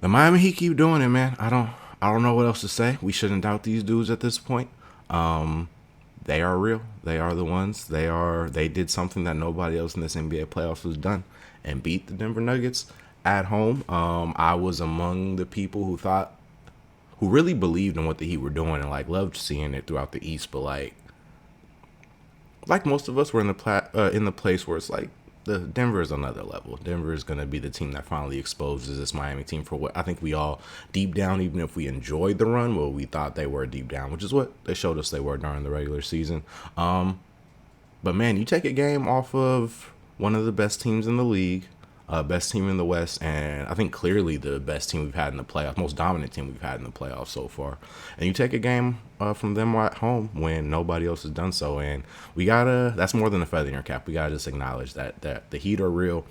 The Miami Heat keep doing it, man. I don't know what else to say. We shouldn't doubt these dudes at this point. They are real. They are the ones. They did something that nobody else in this NBA playoffs has done and beat the Denver Nuggets at home. I was among the people who really believed in what the Heat were doing and like loved seeing it throughout the East, but like most of us, were in the place where it's like the Denver is another level. Denver is going to be the team that finally exposes this Miami team for what I think we all deep down, even if we enjoyed the run, well, we thought they were deep down, which is what they showed us they were during the regular season. But man, you take a game off of one of the best teams in the league, best team in the West, and I think clearly the best team we've had in the playoffs, most dominant team we've had in the playoffs so far. And you take a game from them at home when nobody else has done so, and that's more than a feather in your cap. We gotta just acknowledge that the Heat are real.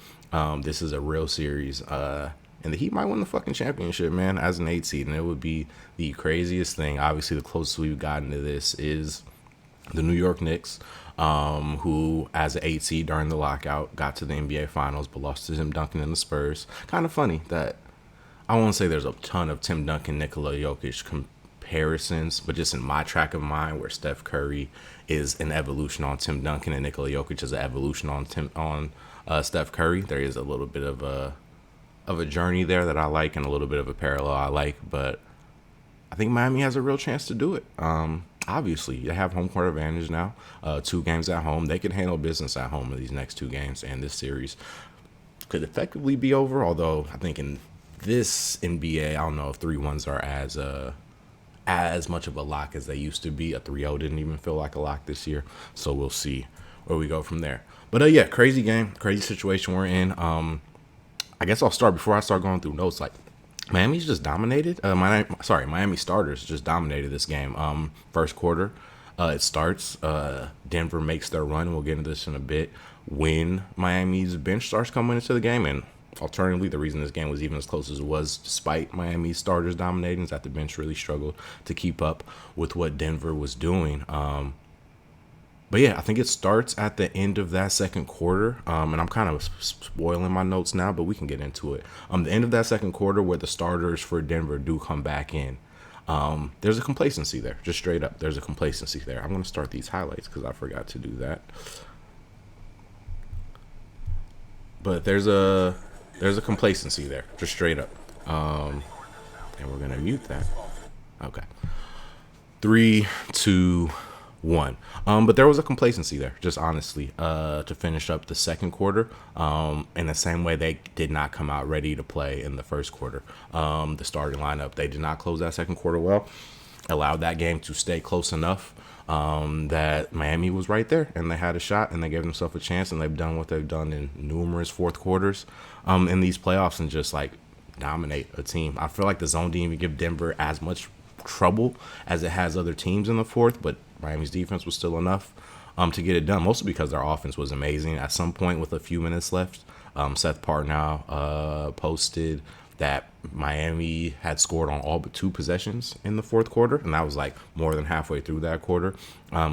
This is a real series, and the Heat might win the fucking championship, man, as an 8 seed, and it would be the craziest thing. Obviously, the closest we've gotten to this is the New York Knicks, who, as an 8 seed during the lockout, got to the NBA Finals, but lost to Tim Duncan and the Spurs. Kind of funny that I won't say there's a ton of Tim Duncan, Nikola Jokic comparisons, but just in my track of mind, where Steph Curry is an evolution on Tim Duncan and Nikola Jokic is an evolution on Steph Curry, there is a little bit of a journey there that I like and a little bit of a parallel I like, but I think Miami has a real chance to do it. Obviously, they have home court advantage now. 2 games at home. They can handle business at home in these next 2 games, and this series could effectively be over. Although I think in this NBA, I don't know if 3-1s are as much of a lock as they used to be. A 3-0 didn't even feel like a lock this year. So we'll see where we go from there. But yeah, crazy game, crazy situation we're in. I guess I'll start before I start going through notes. Like, Miami's just dominated. Miami starters just dominated this game. First quarter, it starts. Denver makes their run. We'll get into this in a bit. When Miami's bench starts coming into the game, and alternatively, the reason this game was even as close as it was, despite Miami's starters dominating, is that the bench really struggled to keep up with what Denver was doing. But yeah, I think it starts at the end of that second quarter, and I'm kind of spoiling my notes now, but we can get into it. The end of that second quarter, where the starters for Denver do come back in, there's a complacency there, just straight up. There's a complacency there. I'm going to start these highlights because I forgot to do that. But there's a complacency there, just straight up. And we're going to mute that. Okay. 3, 2, 1. But there was a complacency there, just honestly, to finish up the second quarter. In the same way they did not come out ready to play in the first quarter. The starting lineup, they did not close that second quarter well. Allowed that game to stay close enough that Miami was right there, and they had a shot, and they gave themselves a chance, and they've done what they've done in numerous fourth quarters in these playoffs, and just like dominate a team. I feel like the zone didn't even give Denver as much trouble as it has other teams in the fourth, but Miami's defense was still enough to get it done, mostly because their offense was amazing. At some point, with a few minutes left, Seth Partnow posted that Miami had scored on all but 2 possessions in the fourth quarter, and that was like more than halfway through that quarter.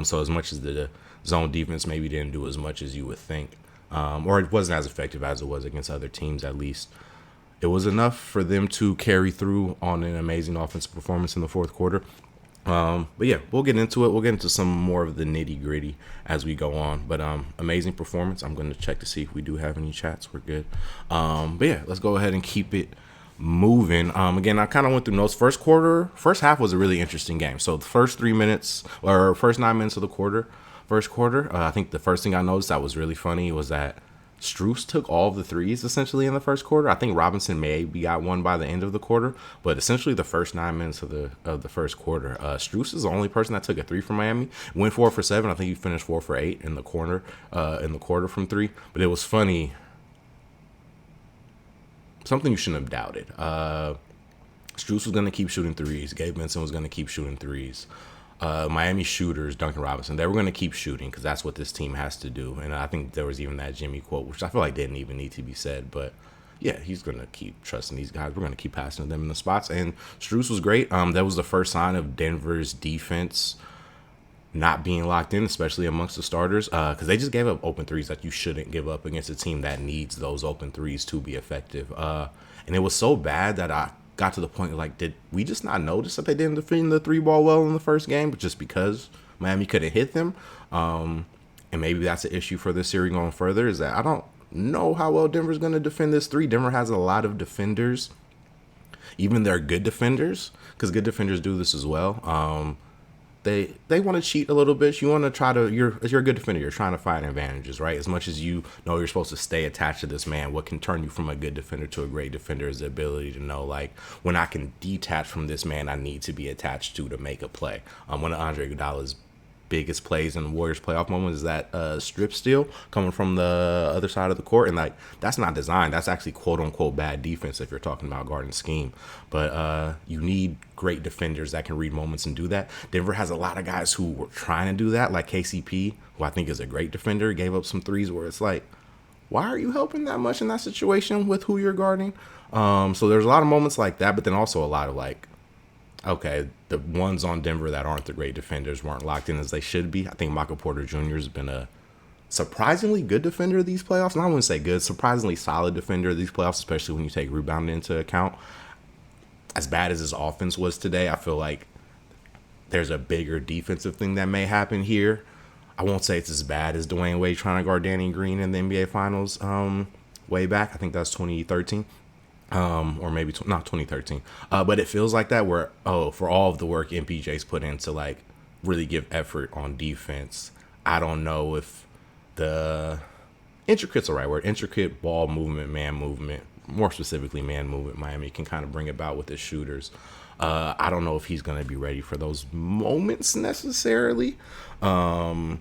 So as much as the zone defense maybe didn't do as much as you would think, or it wasn't as effective as it was against other teams, at least, it was enough for them to carry through on an amazing offensive performance in the fourth quarter. But yeah, we'll get into it. We'll get into some more of the nitty gritty as we go on. But amazing performance. I'm going to check to see if we do have any chats. We're good. But yeah, let's go ahead and keep it moving. Again, I kind of went through notes. First half was a really interesting game. So the first 3 minutes or first 9 minutes of the first quarter, I think the first thing I noticed that was really funny was that Strus took all of the threes essentially in the first quarter. I think Robinson maybe got one by the end of the quarter, but essentially the first 9 minutes of the first quarter, Strus is the only person that took a 3 from Miami. Went 4 for 7. I think he finished 4 for 8 in the quarter from 3. But it was funny. Something you shouldn't have doubted. Strus was going to keep shooting threes. Gabe Vincent was going to keep shooting threes. Miami shooters, Duncan Robinson, they were going to keep shooting because that's what this team has to do. And I think there was even that Jimmy quote, which I feel like didn't even need to be said. But yeah, he's going to keep trusting these guys. We're going to keep passing to them in the spots. And Strus was great. That was the first sign of Denver's defense not being locked in, especially amongst the starters, because they just gave up open threes that you shouldn't give up against a team that needs those open threes to be effective. And it was so bad that I got to the point like, did we just not notice that they didn't defend the three ball well in the first game, but just because Miami couldn't hit them? And maybe that's an issue for this series going further, is that I don't know how well Denver's going to defend this three. Denver has a lot of defenders, even their good defenders, because good defenders do this as well. They want to cheat a little bit. You want to try to, you're a good defender. You're trying to find advantages, right? As much as you know you're supposed to stay attached to this man, what can turn you from a good defender to a great defender is the ability to know, like, when I can detach from this man, I need to be attached to make a play. One of Andre Iguodala's biggest plays in the Warriors playoff moment is that strip steal coming from the other side of the court, and like, that's not designed. That's actually quote unquote bad defense if you're talking about guarding scheme. But you need great defenders that can read moments and do that. Denver has a lot of guys who were trying to do that, like KCP, who I think is a great defender, gave up some threes where it's like, why are you helping that much in that situation with who you're guarding? So there's a lot of moments like that, but then also a lot of like, okay, the ones on Denver that aren't the great defenders weren't locked in as they should be. I think Michael Porter Jr. has been a surprisingly good defender of these playoffs. And I wouldn't say good, surprisingly solid defender of these playoffs, especially when you take rebounding into account. As bad as his offense was today, I feel like there's a bigger defensive thing that may happen here. I won't say it's as bad as Dwayne Wade trying to guard Danny Green in the NBA Finals way back. I think that's 2013. Or maybe not 2013, but it feels like that where, for all of the work N.B.H. put in to like really give effort on defense, I don't know if the intricate's the right word, intricate ball movement, man movement, more specifically man movement, Miami can kind of bring about with his shooters. I don't know if he's going to be ready for those moments necessarily. I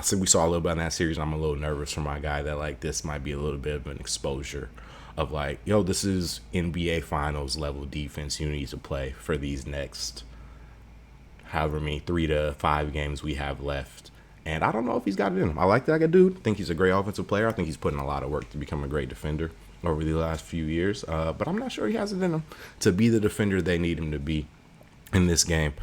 said we saw a little bit in that series. I'm a little nervous for my guy that like this might be a little bit of an exposure of like, yo, this is NBA Finals level defense you need to play for these next however many 3 to 5 games we have left. And I don't know if he's got it in him. I like that dude. I think he's a great offensive player. I think he's putting a lot of work to become a great defender over the last few years. But I'm not sure he has it in him to be the defender they need him to be in this game.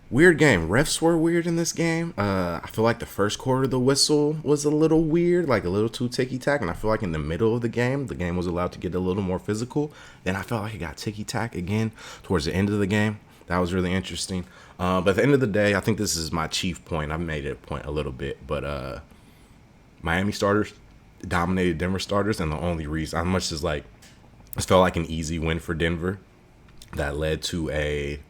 Weird game. Refs were weird in this game. I feel like the first quarter, the whistle was a little weird, like a little too ticky-tack. And I feel like in the middle of the game was allowed to get a little more physical. Then I felt like it got ticky-tack again towards the end of the game. That was really interesting. But at the end of the day, I think this is my chief point. I made it a point a little bit. But Miami starters dominated Denver starters. And the only reason, as much as like, it felt like an easy win for Denver that led to a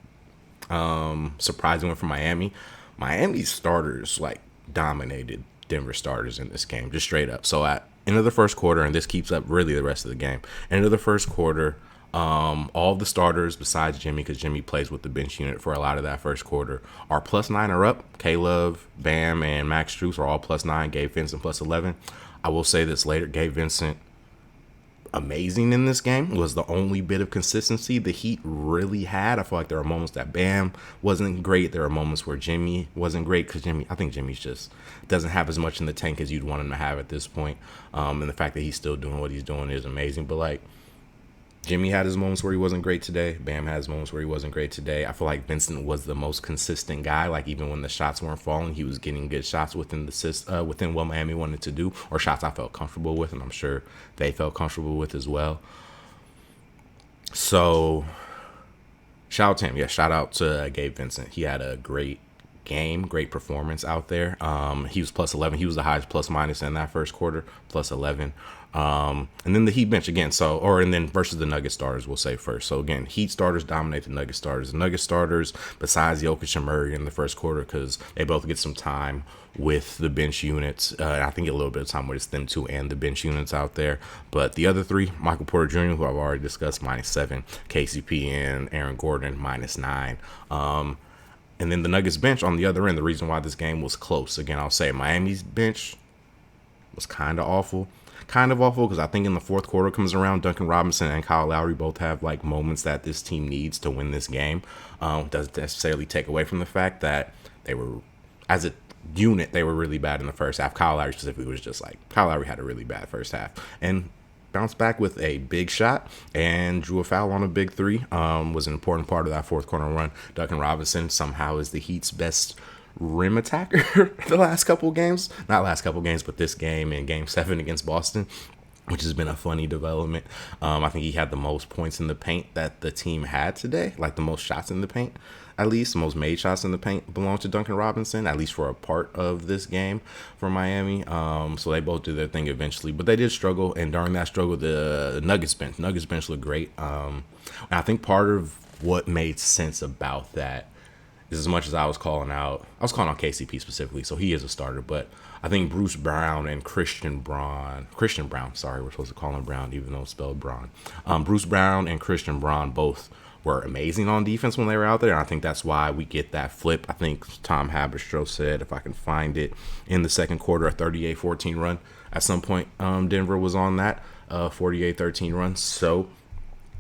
surprising one for Miami. Miami's starters like dominated Denver starters in this game, just straight up. So at end of the first quarter, and this keeps up really the rest of the game, end of the first quarter, all the starters besides Jimmy, because Jimmy plays with the bench unit for a lot of that first quarter, are +9 or up. K-Love, Bam, and Max Strus are all +9. Gabe Vincent +11. I will say this later, Gabe Vincent, amazing in this game, was the only bit of consistency the Heat really had. I feel like there are moments that Bam wasn't great. There are moments where Jimmy wasn't great because I think Jimmy's just doesn't have as much in the tank as you'd want him to have at this point. And the fact that he's still doing what he's doing is amazing. But like, Jimmy had his moments where he wasn't great today. Bam had his moments where he wasn't great today. I feel like Vincent was the most consistent guy. Like, even when the shots weren't falling, he was getting good shots within within what Miami wanted to do, or shots I felt comfortable with, and I'm sure they felt comfortable with as well. So, shout out to him. Yeah, shout out to Gabe Vincent. He had a great game, great performance out there. He was +11. He was the highest plus-minus in that first quarter, +11. And then the Heat bench again. And then versus the Nugget starters, we'll say first. So again, Heat starters dominate the Nugget starters. The Nugget starters, besides Jokic and Murray in the first quarter, because they both get some time with the bench units. I think a little bit of time with them two and the bench units out there. But the other three, Michael Porter Jr., who I've already discussed, -7. KCP and Aaron Gordon, -9. And then the Nuggets bench on the other end, the reason why this game was close. Again, I'll say Miami's bench was kind of awful. Because I think in the fourth quarter comes around, Duncan Robinson and Kyle Lowry both have like moments that this team needs to win this game. Doesn't necessarily take away from the fact that they were, as a unit, they were really bad in the first half. Kyle Lowry specifically was just like, Kyle Lowry had a really bad first half. And bounced back with a big shot and drew a foul on a big three. Was an important part of that fourth quarter run. Duncan Robinson somehow is the Heat's best rim attacker the last couple games. Not last couple games, but this game and game 7 against Boston. which has been a funny development. I think he had the most points in the paint that the team had today, like the most shots in the paint, at least the most made shots in the paint belong to Duncan Robinson, at least for a part of this game for Miami. So they both did their thing eventually, but they did struggle, and during that struggle, the Nuggets bench looked great. And I think part of what made sense about that is, as much as I was calling out KCP specifically, so he is a starter, but I think Bruce Brown and Christian Braun, sorry, we're supposed to call him Brown, even though it's spelled Braun. Bruce Brown and Christian Braun both were amazing on defense when they were out there, and I think that's why we get that flip. I think Tom Haberstroh said, if I can find it, in the second quarter, a 38-14 run. At some point, Denver was on that 48-13 run, so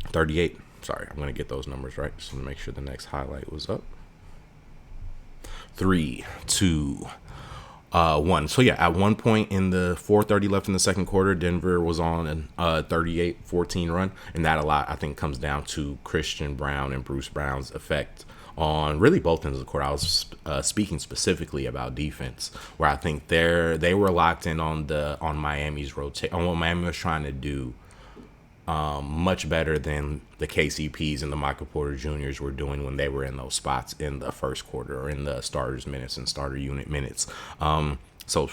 38. Sorry, I'm going to get those numbers right, just to make sure the next highlight was up. 3, 2, 1. So yeah, at one point in the 4:30 left in the second quarter, Denver was on a 38-14 run, and that a lot, I think, comes down to Christian Braun and Bruce Brown's effect on really both ends of the court. I was speaking specifically about defense, where I think they were locked in on Miami's rotate, on what Miami was trying to do. Much better than the KCPs and the Michael Porter Juniors were doing when they were in those spots in the first quarter, or in the starters minutes and starter unit minutes. So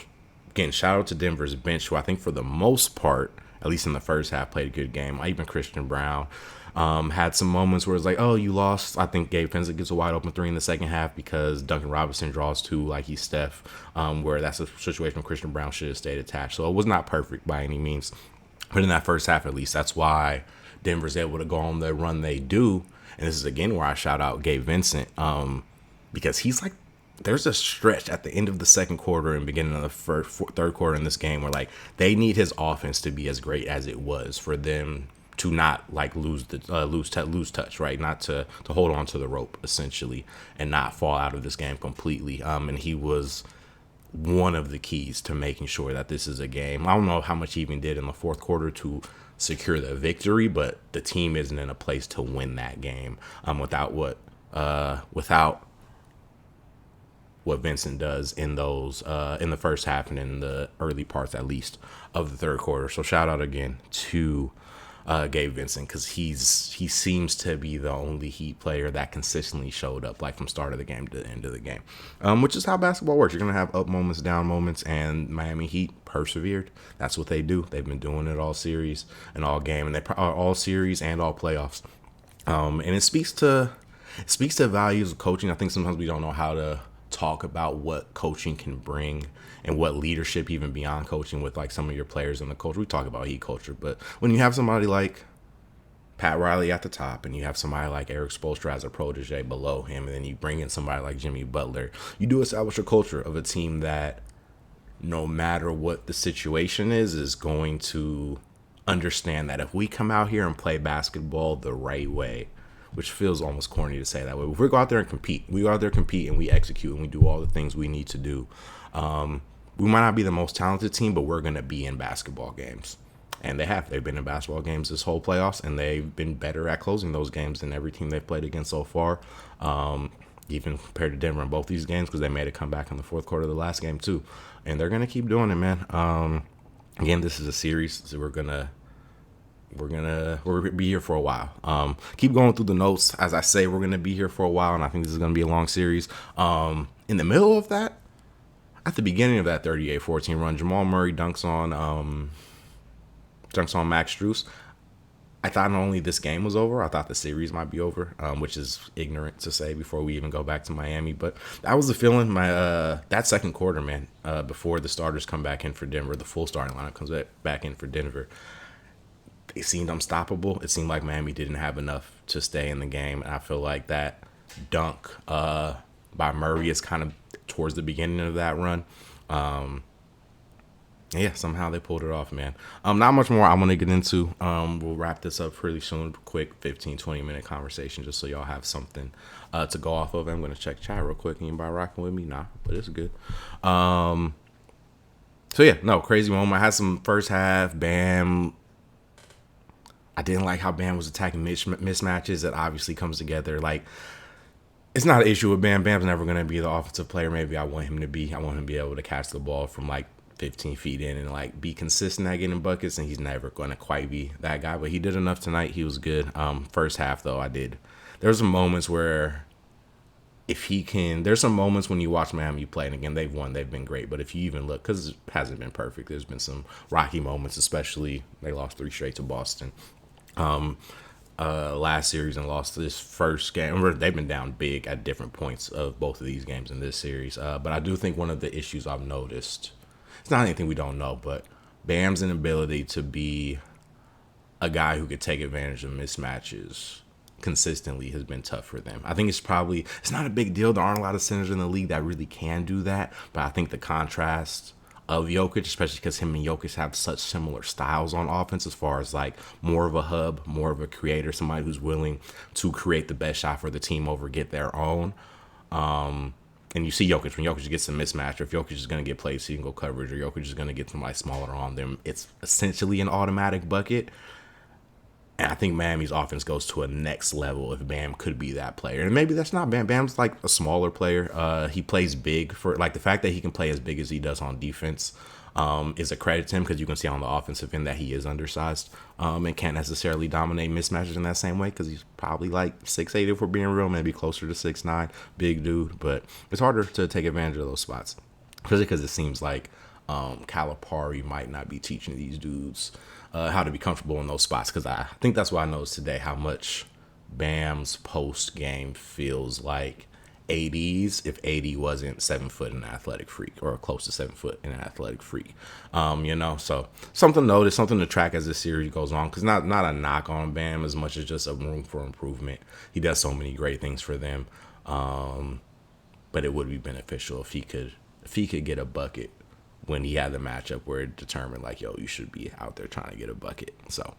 again, shout out to Denver's bench, who I think for the most part, at least in the first half, played a good game. Even Christian Braun had some moments where it's like, oh, you lost. I think Gabe Vincent gets a wide open three in the second half because Duncan Robinson draws two like he's Steph, where that's a situation where Christian Braun should have stayed attached. So it was not perfect by any means. But in that first half, at least, that's why Denver's able to go on the run they do. And this is, again, where I shout out Gabe Vincent, because he's like, there's a stretch at the end of the second quarter and beginning of the third quarter in this game where, like, they need his offense to be as great as it was for them to not, like, lose touch, right? Not to hold on to the rope, essentially, and not fall out of this game completely. And he was one of the keys to making sure that this is a game. I don't know how much he even did in the fourth quarter to secure the victory, but the team isn't in a place to win that game without what Vincent does in those in the first half and in the early parts, at least, of the third quarter. So shout out again to Gabe Vincent, because he seems to be the only Heat player that consistently showed up, like, from start of the game to the end of the game, which is how basketball works. You're gonna have up moments, down moments, and Miami Heat persevered. That's what they do. They've been doing it all series and all game, and they are all series and all playoffs. And it speaks to values of coaching. I think sometimes we don't know how to talk about what coaching can bring and what leadership, even beyond coaching, with, like, some of your players in the culture. We talk about Heat culture, but when you have somebody like Pat Riley at the top, and you have somebody like Eric Spoelstra as a protege below him, and then you bring in somebody like Jimmy Butler, you do establish a culture of a team that, no matter what the situation is going to understand that if we come out here and play basketball the right way, which feels almost corny to say that way, if we go out there and compete, and we execute and we do all the things we need to do, we might not be the most talented team, but we're going to be in basketball games. And they've been in basketball games this whole playoffs, and they've been better at closing those games than every team they've played against so far, even compared to Denver in both these games, because they made a comeback in the fourth quarter of the last game too. And they're going to keep doing it, man. Again, this is a series, so we're gonna be here for a while. Keep going through the notes. As I say, we're gonna be here for a while, and I think this is gonna be a long series. In the middle of that, at the beginning of that 38-14 run, Jamal Murray dunks on Max Strus. I thought not only this game was over, I thought the series might be over, which is ignorant to say before we even go back to Miami. But that was the feeling. That second quarter, man, before the starters come back in for Denver, the full starting lineup comes back in for Denver. It seemed unstoppable. It seemed like Miami didn't have enough to stay in the game. And I feel like that dunk by Murray is kind of towards the beginning of that run. Yeah, somehow they pulled it off, man. Not much more I want to get into. We'll wrap this up pretty soon. Quick 15, 20-minute conversation just so y'all have something to go off of. I'm going to check chat real quick. Anybody rocking with me? Nah, but it's good. So, yeah, no, crazy moment. I had some first half Bam. I didn't like how Bam was attacking mismatches. That obviously comes together. Like, it's not an issue with Bam. Bam's never going to be the offensive player maybe I want him to be. I want him to be able to catch the ball from, like, 15 feet in and like be consistent at getting buckets, and he's never going to quite be that guy. But he did enough tonight. He was good. First half though, I did. There's some moments where if he can, there's some moments when you watch Miami play, and again, they've won, they've been great. But if you even look, because it hasn't been perfect, there's been some rocky moments, especially they lost 3 straight to Boston last series and lost this first game. Remember, they've been down big at different points of both of these games in this series. But I do think one of the issues I've noticed, it's not anything we don't know, but Bam's inability to be a guy who could take advantage of mismatches consistently has been tough for them. I think it's not a big deal. There aren't a lot of centers in the league that really can do that, but I think the contrast of Jokic, especially because him and Jokic have such similar styles on offense as far as like more of a hub, more of a creator, somebody who's willing to create the best shot for the team over get their own. And you see Jokic, when Jokic gets a mismatch, or if Jokic is going to get played single coverage, or Jokic is going to get somebody smaller on them, it's essentially an automatic bucket. And I think Miami's offense goes to a next level if Bam could be that player. And maybe that's not Bam. Bam's like a smaller player. He plays big for like the fact that he can play as big as he does on defense is a credit to him, because you can see on the offensive end that he is undersized and can't necessarily dominate mismatches in that same way, because he's probably like 6'8" if we're being real, maybe closer to 6'9", big dude. But it's harder to take advantage of those spots, especially because it seems like Calipari might not be teaching these dudes how to be comfortable in those spots, because I think that's what I noticed today, how much Bam's post game feels like AD's if AD wasn't 7 foot and an athletic freak, or close to 7 foot and an athletic freak. So something to notice, something to track as the series goes on, because not a knock on Bam as much as just a room for improvement. He does so many great things for them, but it would be beneficial if he could get a bucket when he had the matchup where it determined like, yo, you should be out there trying to get a bucket. So,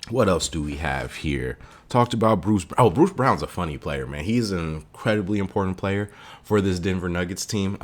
what else do we have here? Talked about Bruce. Oh, Bruce Brown's a funny player, man. He's an incredibly important player for this Denver Nuggets team.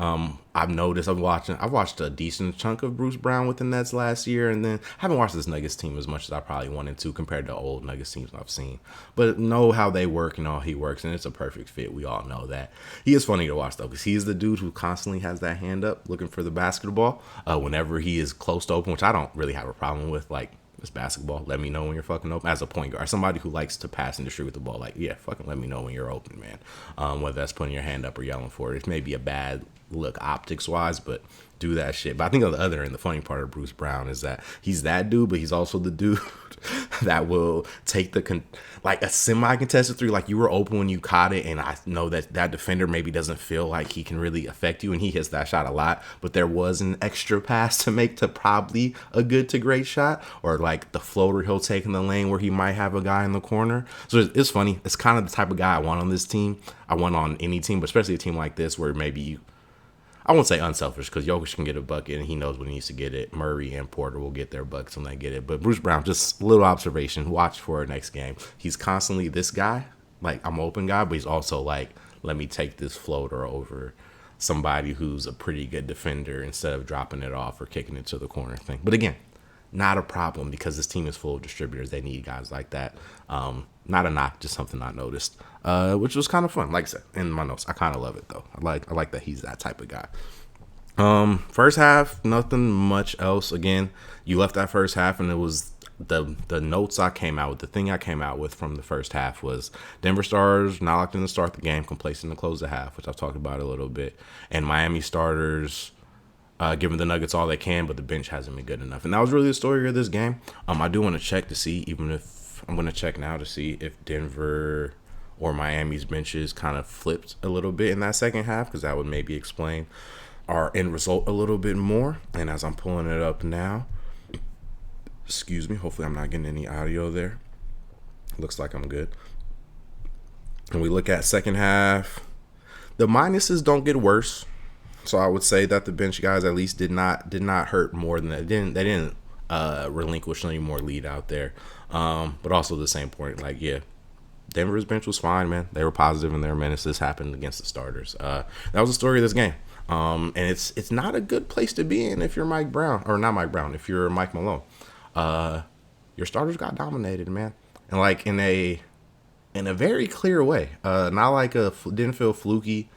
I've noticed. I've watched a decent chunk of Bruce Brown with the Nets last year, and then I haven't watched this Nuggets team as much as I probably wanted to compared to old Nuggets teams I've seen. But know how they work and how he works, and it's a perfect fit. We all know that. He is funny to watch though, because he's the dude who constantly has that hand up looking for the basketball whenever he is close to open, which I don't really have a problem with. Like, it's basketball. Let me know when you're fucking open. As a point guard, somebody who likes to pass and distribute the ball, like, yeah, fucking let me know when you're open, man. Whether that's putting your hand up or yelling for it. It may be a bad look optics wise, but do that shit. But I think on the other end, the funny part of Bruce Brown is that he's that dude, but he's also the dude that will take like a semi-contested three, like you were open when you caught it, and I know that defender maybe doesn't feel like he can really affect you, and he hits that shot a lot, but there was an extra pass to make to probably a good to great shot, or like the floater he'll take in the lane where he might have a guy in the corner. So it's funny. It's kind of the type of guy I want on this team. I want on any team, but especially a team like this where maybe I won't say unselfish, because Jokic can get a bucket and he knows when he needs to get it. Murray and Porter will get their buckets when they get it. But Bruce Brown, just a little observation. Watch for next game. He's constantly this guy, like I'm an open guy, but he's also like, let me take this floater over somebody who's a pretty good defender instead of dropping it off or kicking it to the corner thing. But again, not a problem, because this team is full of distributors. They need guys like that. Not a knock, just something I noticed, which was kind of fun. Like I said in my notes, I kind of love it though. I like that he's that type of guy. First half, nothing much else. Again, you left that first half, and it was the notes I came out with. The thing I came out with from the first half was Denver starters not locked in to start the game, complacent to close the half, which I've talked about a little bit, and Miami starters giving the Nuggets all they can, but the bench hasn't been good enough. And that was really the story of this game. I do want to check to see, even if I'm going to check now to see if Denver or Miami's benches kind of flipped a little bit in that second half, because that would maybe explain our end result a little bit more. And as I'm pulling it up now, excuse me, hopefully I'm not getting any audio there. Looks like I'm good. And we look at second half, the minuses don't get worse. So I would say that the bench guys at least did not hurt more than that. They didn't relinquish any more lead out there. But also the same point, like, yeah, Denver's bench was fine, man. They were positive in their minutes. This happened against the starters. That was the story of this game. And it's not a good place to be in if you're Mike Brown, or not Mike Brown, if you're Mike Malone. Your starters got dominated, man. And like in a very clear way. Not like didn't feel fluky.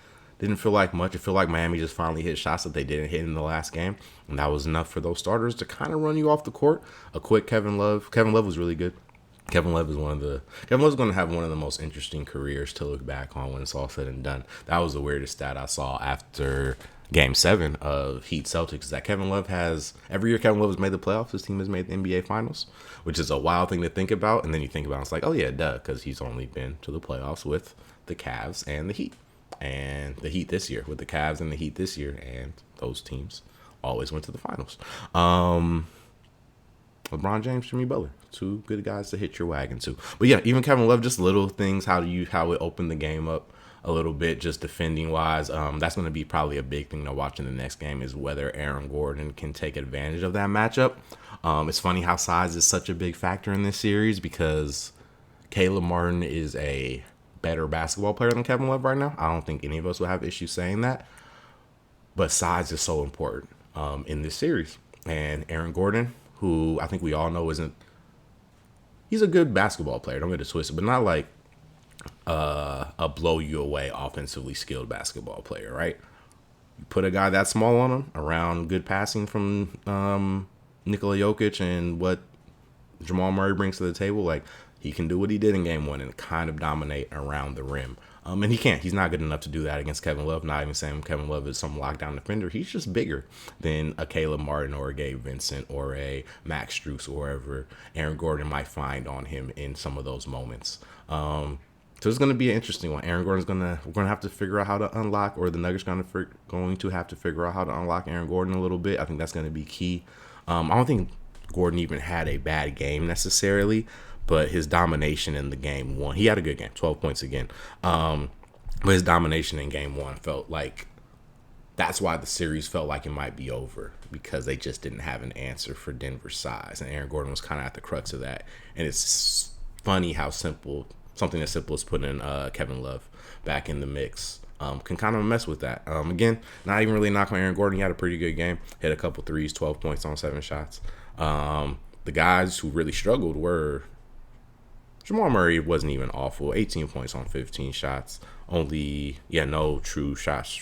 Didn't feel like much. It felt like Miami just finally hit shots that they didn't hit in the last game, and that was enough for those starters to kind of run you off the court. A quick Kevin Love. Kevin Love was really good. Kevin Love is going to have one of the most interesting careers to look back on when it's all said and done. That was the weirdest stat I saw after Game 7 of Heat Celtics. Is that Kevin Love has every year Kevin Love has made the playoffs. His team has made the NBA Finals, which is a wild thing to think about. And then you think about it, it's like, oh yeah, duh, because he's only been to the playoffs with the Cavs and the Heat, and the Heat this year with the Cavs and the Heat this year, and those teams always went to the finals. LeBron James, Jimmy Butler, two good guys to hit your wagon to. But yeah, even Kevin Love, just little things, how it opened the game up a little bit, just defending wise. That's going to be probably a big thing to watch in the next game, is whether Aaron Gordon can take advantage of that matchup. It's funny how size is such a big factor in this series, because Caleb Martin is a better basketball player than Kevin Love right now. I don't think any of us will have issues saying that. But size is so important in this series. And Aaron Gordon, who I think we all know he's a good basketball player, don't get it twisted, but not like a blow you away offensively skilled basketball player, right? You put a guy that small on him around good passing from Nikola Jokic and what Jamal Murray brings to the table, like, he can do what he did in game 1 and kind of dominate around the rim. And he can't. He's not good enough to do that against Kevin Love. Not even saying Kevin Love is some lockdown defender. He's just bigger than a Caleb Martin or a Gabe Vincent or a Max Strus or wherever Aaron Gordon might find on him in some of those moments. So it's going to be an interesting one. We're going to have to figure out how to unlock, or the Nuggets going to have to figure out how to unlock Aaron Gordon a little bit. I think that's going to be key. I don't think Gordon even had a bad game necessarily, but his domination in the game 1, he had a good game, 12 points again. But his domination in game 1 felt like that's why the series felt like it might be over, because they just didn't have an answer for Denver's size. And Aaron Gordon was kind of at the crux of that. And it's funny how something as simple as putting Kevin Love back in the mix can kind of mess with that. Again, not even really knock on Aaron Gordon. He had a pretty good game, hit a couple threes, 12 points on 7 shots. The guys who really struggled were Jamal Murray. Wasn't even awful. 18 points on 15 shots. No true shots,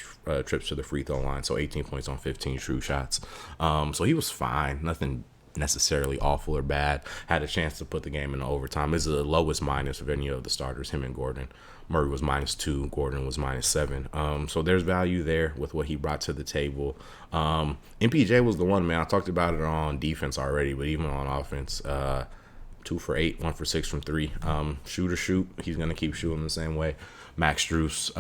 trips to the free throw line. So 18 points on 15 true shots. So he was fine. Nothing necessarily awful or bad. Had a chance to put the game in overtime. This is the lowest minus of any of the starters, him and Gordon. Murray was -2. Gordon was -7. So there's value there with what he brought to the table. N.B.H was the one, man. I talked about it on defense already, but even on offense, 2 for 8, 1 for 6 from 3. Shoot. He's going to keep shooting the same way. Max Strus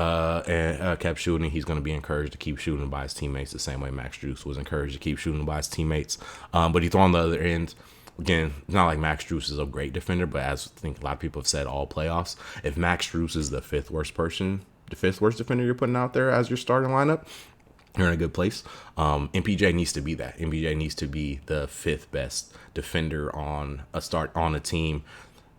kept shooting. He's going to be encouraged to keep shooting by his teammates the same way Max Strus was encouraged to keep shooting by his teammates. But he's on the other end. Again, it's not like Max Strus is a great defender, but as I think a lot of people have said all playoffs, if Max Strus is the fifth worst defender you're putting out there as your starting lineup, you're in a good place. N.B.H needs to be that. N.B.H needs to be the 5th best defender on a team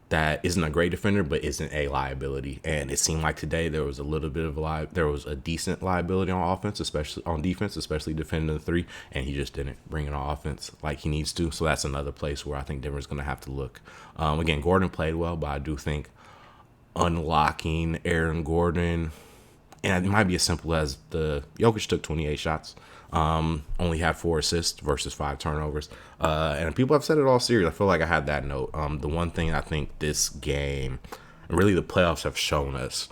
that isn't a great defender but isn't a liability. And it seemed like today there was a little bit of there was a decent liability on offense, especially on defense, especially defending the 3, and he just didn't bring it on offense like he needs to. So that's another place where I think Denver's going to have to look. Again, Gordon played well, but I do think unlocking Aaron Gordon, and it might be as simple as Jokic took 28 shots, only had 4 assists versus 5 turnovers. And people have said it all series. I feel like I had that note. The one thing I think this game, and really the playoffs, have shown us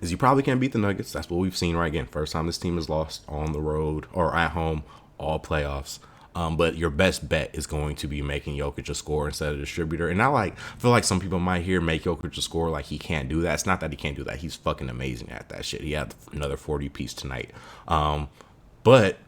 is you probably can't beat the Nuggets. That's what we've seen right again. First time this team has lost on the road or at home all playoffs. But your best bet is going to be making Jokic a scorer instead of a distributor. And I feel like some people might hear make Jokic a scorer like he can't do that. It's not that he can't do that. He's fucking amazing at that shit. He had another 40-piece tonight. But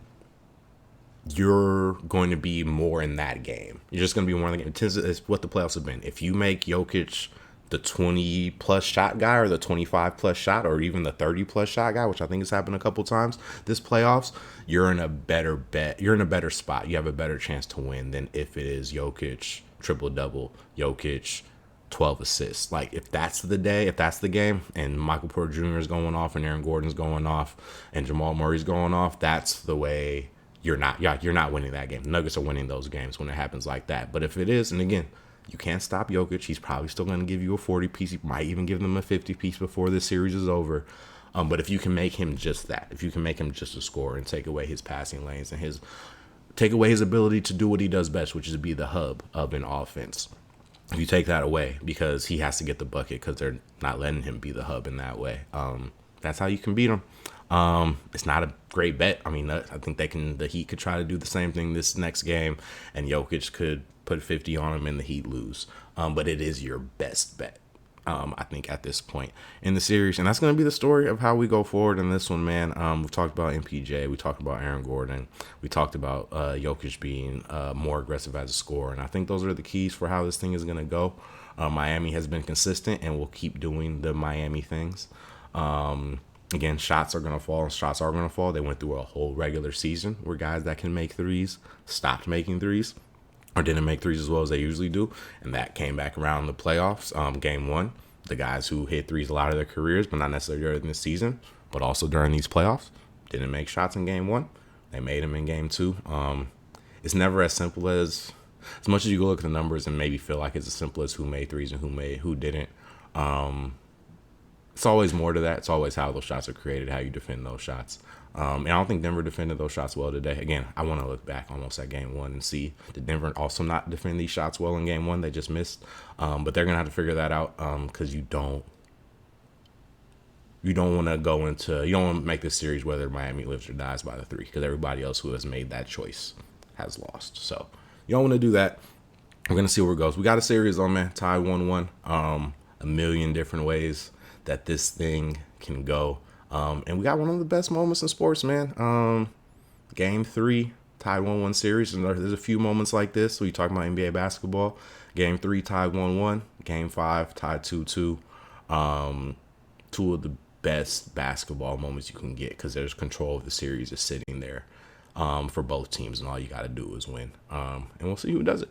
you're going to be more in that game. You're just going to be more in the game. It's what the playoffs have been. If you make Jokic the 20-plus shot guy or the 25-plus shot or even the 30-plus shot guy, which I think has happened a couple times this playoffs, you're in a better bet. You're in a better spot. You have a better chance to win than if it is Jokic triple-double, Jokic 12 assists. Like, if that's the day, if that's the game, and Michael Porter Jr. is going off and Aaron Gordon's going off and Jamal Murray's going off, that's the way you're not winning that game. The Nuggets are winning those games when it happens like that. But if it is, and again, you can't stop Jokic. He's probably still going to give you a 40-piece. He might even give them a 50-piece before this series is over. But if you can make him just that, if you can make him just a scorer and take away his passing lanes and take away his ability to do what he does best, which is be the hub of an offense. If you take that away, because he has to get the bucket because they're not letting him be the hub in that way, that's how you can beat him. It's not a great bet. I mean, I think the Heat could try to do the same thing this next game, and Jokic could put 50 on him and the Heat lose. But it is your best bet. I think at this point in the series, and that's going to be the story of how we go forward in this one, man. We've talked about MPJ, we talked about Aaron Gordon, we talked about Jokic being more aggressive as a scorer, and I think those are the keys for how this thing is going to go. Miami has been consistent and will keep doing the Miami things. Again, shots are going to fall and shots are going to fall. They went through a whole regular season where guys that can make threes stopped making threes or didn't make threes as well as they usually do. And that came back around in the playoffs. Game one, the guys who hit threes a lot of their careers, but not necessarily during this season, but also during these playoffs, didn't make shots in game one. They made them in game two. It's never as simple as much as you go look at the numbers and maybe feel like it's as simple as who made threes and who didn't. It's always more to that. It's always how those shots are created, how you defend those shots. And I don't think Denver defended those shots well today. Again, I want to look back almost at game one and see, did Denver also not defend these shots well in game one? They just missed. But they're going to have to figure that out because you don't want to make this series whether Miami lives or dies by the three, because everybody else who has made that choice has lost. So you don't want to do that. We're going to see where it goes. We got a series on, man. Tied 1-1. A million different ways that this thing can go. And we got one of the best moments in sports, man. Game 3, tied 1-1 series. And there's a few moments like this. So you talk about NBA basketball. Game 3, tied 1-1. Game 5, tied 2-2. Two of the best basketball moments you can get because there's control of the series is sitting there for both teams. And all you got to do is win. And we'll see who does it.